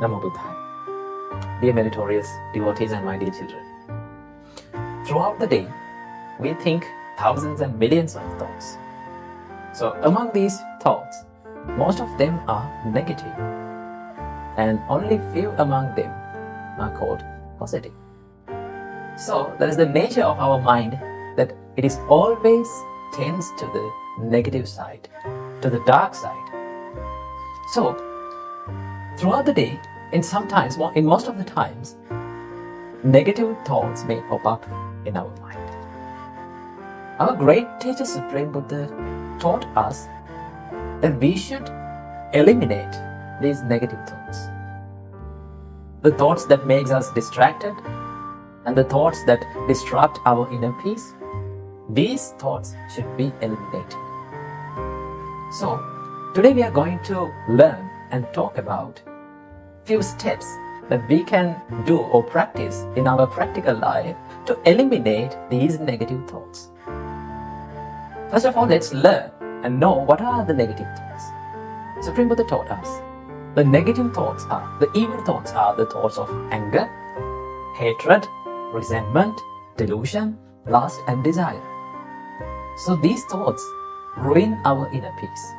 Namo Buddhaya. Dear meritorious devotees and my dear children, throughout the day, we think thousands and millions of thoughts. So among these thoughts, most of them are negative, and only few among them are called positive. So that is the nature of our mind, that it is always tends to the negative side, to the dark side. So throughout the day, in most of the times, negative thoughts may pop up in our mind. Our great teacher Supreme Buddha taught us that we should eliminate these negative thoughts. The thoughts that makes us distracted and the thoughts that disrupt our inner peace, these thoughts should be eliminated. So today we are going to learn and talk about few steps that we can do or practice in our practical life to eliminate these negative thoughts. First of all, let's learn and know what are the negative thoughts. Supreme Buddha taught us the negative thoughts are, the evil thoughts are the thoughts of anger, hatred, resentment, delusion, lust and desire. So these thoughts ruin our inner peace.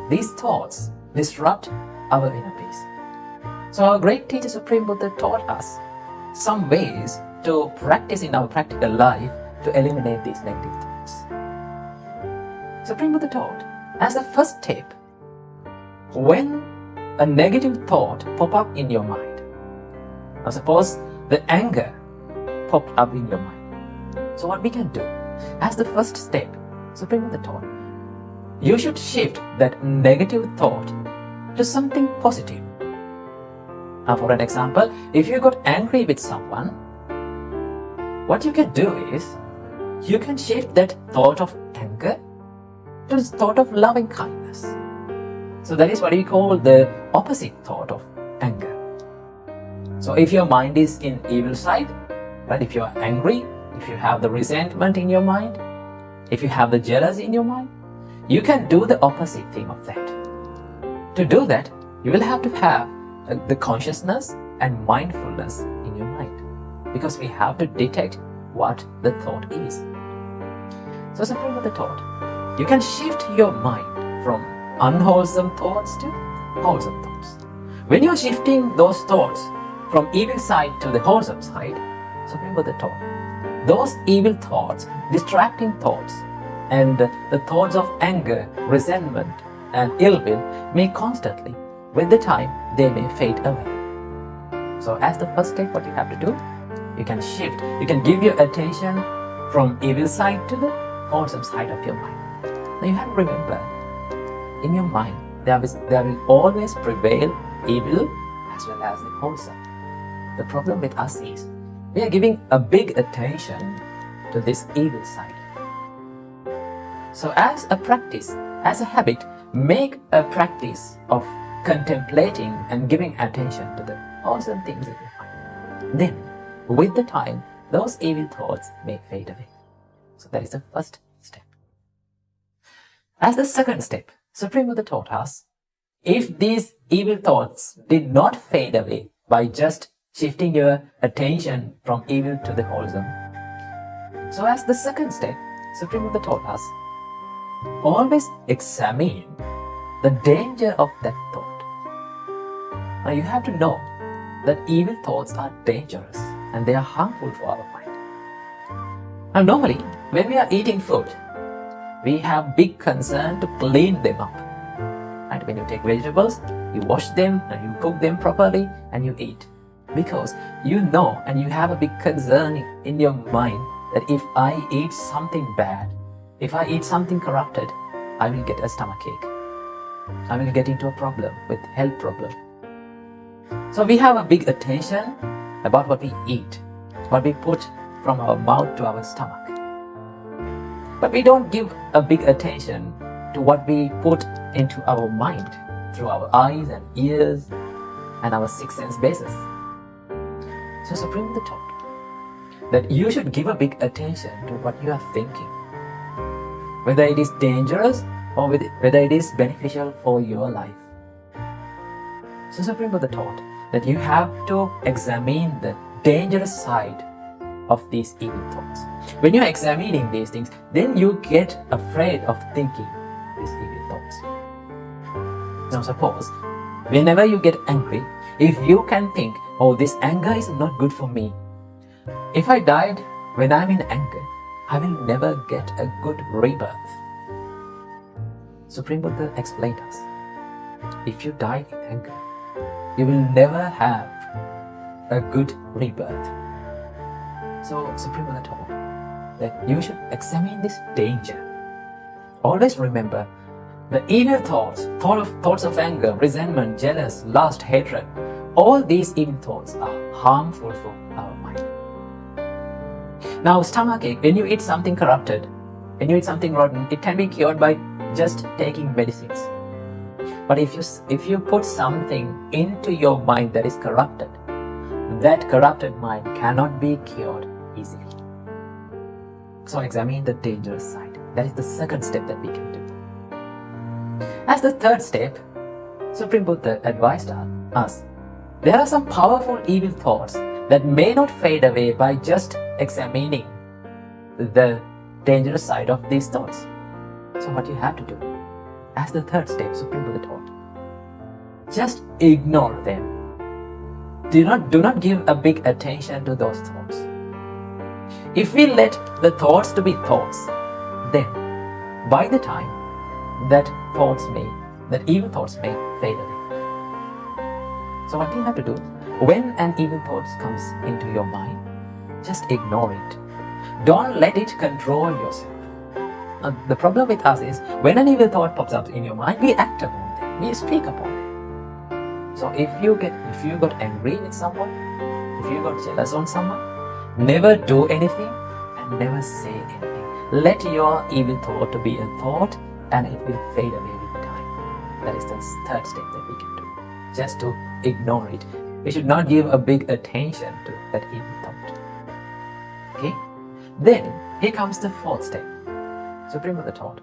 These thoughts disrupt our inner peace. So our great teacher Supreme Buddha taught us some ways to practice in our practical life to eliminate these negative thoughts. Supreme Buddha taught, as the first step, when a negative thought pop up in your mind, now suppose the anger popped up in your mind. So what we can do, as the first step, Supreme Buddha taught, you should shift that negative thought to something positive. Now for an example, if you got angry with someone, what you can do is, you can shift that thought of anger to the thought of loving kindness. So that is what we call the opposite thought of anger. So if your mind is in evil side, but if you are angry, if you have the resentment in your mind, if you have the jealousy in your mind, you can do the opposite thing of that. To do that, you will have to have the consciousness and mindfulness in your mind, because we have to detect what the thought is. So Supreme Buddha taught, you can shift your mind from unwholesome thoughts to wholesome thoughts. When you're shifting those thoughts from evil side to the wholesome side, Supreme Buddha taught, those evil thoughts, distracting thoughts, and the thoughts of anger, resentment, and ill will may constantly, with the time, they may fade away. So as the first step, what you have to do, you can shift, you can give your attention from evil side to the wholesome side of your mind. Now you have to remember, in your mind, there will always prevail evil as well as the wholesome. The problem with us is, we are giving a big attention to this evil side. So as a practice, as a habit, make a practice of contemplating and giving attention to the wholesome things in your mind. Then, with the time, those evil thoughts may fade away. So that is the first step. As the second step, Supreme Buddha taught us, if these evil thoughts did not fade away by just shifting your attention from evil to the wholesome. So as the second step, Supreme Buddha taught us, always examine the danger of that thought. Now you have to know that evil thoughts are dangerous and they are harmful for our mind. Now normally, when we are eating food, we have big concern to clean them up. And when you take vegetables, you wash them and you cook them properly and you eat. Because you know and you have a big concern in your mind that if I eat something bad, if I eat something corrupted, I will get a stomachache. I will get into a problem with health problem. So we have a big attention about what we eat, what we put from our mouth to our stomach. But we don't give a big attention to what we put into our mind through our eyes and ears and our sixth sense basis. So Supreme Buddha taught that you should give a big attention to what you are thinking, whether it is dangerous or whether it is beneficial for your life. So Supreme Buddha taught, that you have to examine the dangerous side of these evil thoughts. When you're examining these things, then you get afraid of thinking these evil thoughts. Now suppose, whenever you get angry, if you can think, oh, this anger is not good for me. If I died when I'm in anger, I will never get a good rebirth. Supreme Buddha explained us, if you die in anger, you will never have a good rebirth. So Supreme Buddha told that you should examine this danger. Always remember, the evil thoughts of anger, resentment, jealous, lust, hatred, all these evil thoughts are harmful for our mind. Now, stomachache, when you eat something corrupted, when you eat something rotten, it can be cured by just taking medicines. But if you put something into your mind that is corrupted, that corrupted mind cannot be cured easily. So examine the dangerous side. That is the second step that we can do. As the third step, Supreme Buddha advised us, there are some powerful evil thoughts that may not fade away by just examining the dangerous side of these thoughts. So what you have to do, as the third step, Supreme Buddha taught, just ignore them. Do not give a big attention to those thoughts. If we let the thoughts to be thoughts, then by the time that evil thoughts may fade away. So what do you have to do? When an evil thought comes into your mind, just ignore it. Don't let it control yourself. The problem with us is, when an evil thought pops up in your mind, we act upon them, we speak upon them. So if you got angry with someone, if you got jealous on someone, never do anything and never say anything. Let your evil thought to be a thought, and it will fade away with time. That is the third step that we can do. Just to ignore it. We should not give a big attention to that evil thought. Okay? Then here comes the fourth step. Supreme Buddha taught,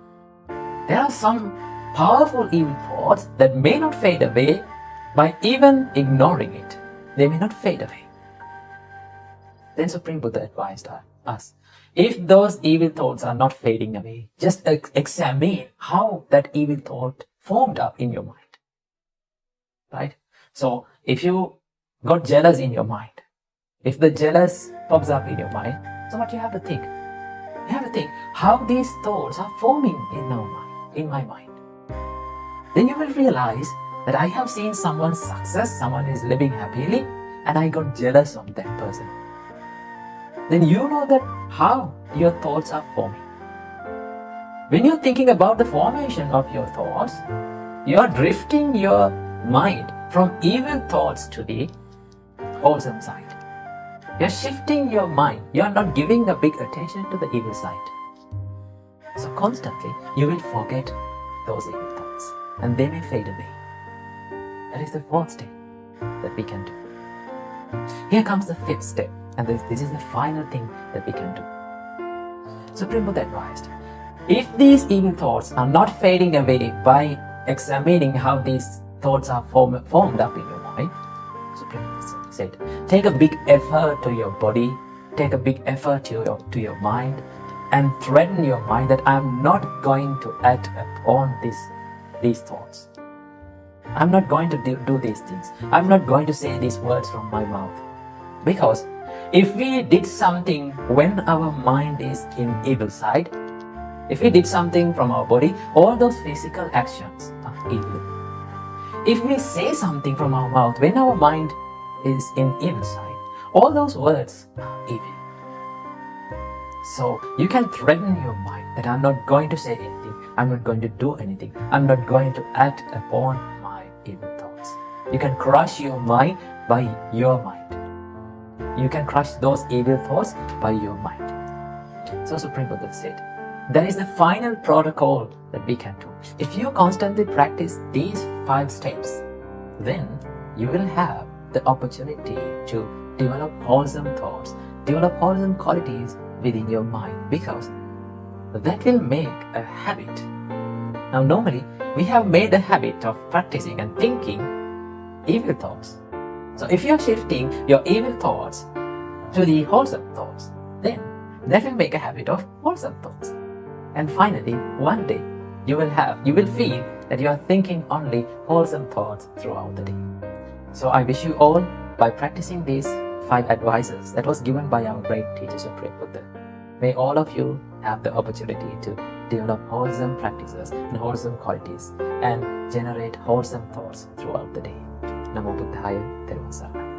there are some powerful evil thoughts that may not fade away by even ignoring it. They may not fade away. Then Supreme Buddha advised us, if those evil thoughts are not fading away, just examine how that evil thought formed up in your mind. Right? So if you got jealous in your mind, if the jealous pops up in your mind, so what you have to think? You have to think how these thoughts are forming in my mind. Then you will realize that I have seen someone's success, someone is living happily, and I got jealous of that person. Then you know that how your thoughts are forming. When you're thinking about the formation of your thoughts, you are drifting your mind from evil thoughts to the wholesome side. You're shifting your mind. You're not giving a big attention to the evil side. So constantly, you will forget those evil thoughts, and they may fade away. That is the fourth step that we can do. Here comes the fifth step, and this is the final thing that we can do. Supreme Buddha advised, if these evil thoughts are not fading away by examining how these thoughts are formed up in your mind, Supreme Buddha said, take a big effort to your body, take a big effort to your mind, and threaten your mind that I'm not going to act upon these thoughts. I'm not going to do these things. I'm not going to say these words from my mouth. Because if we did something when our mind is in evil side, if we did something from our body, all those physical actions are evil. If we say something from our mouth when our mind is in evil side, all those words are evil. So you can threaten your mind that I'm not going to say anything, I'm not going to do anything, I'm not going to act upon my evil thoughts. You can crush your mind by your mind. You can crush those evil thoughts by your mind. So Supreme Buddha said, that is the final protocol that we can do. If you constantly practice these 5 steps, then you will have the opportunity to develop wholesome thoughts, develop wholesome qualities within your mind, because that will make a habit. Now normally, we have made a habit of practicing and thinking evil thoughts. So if you are shifting your evil thoughts to the wholesome thoughts, then that will make a habit of wholesome thoughts. And finally, one day you will feel that you are thinking only wholesome thoughts throughout the day. So I wish you all, by practicing these 5 advices that was given by our great teacher Supreme Buddha, may all of you have the opportunity to develop wholesome practices and wholesome qualities and generate wholesome thoughts throughout the day. Namo Buddhaya, Thiruvon Saranam.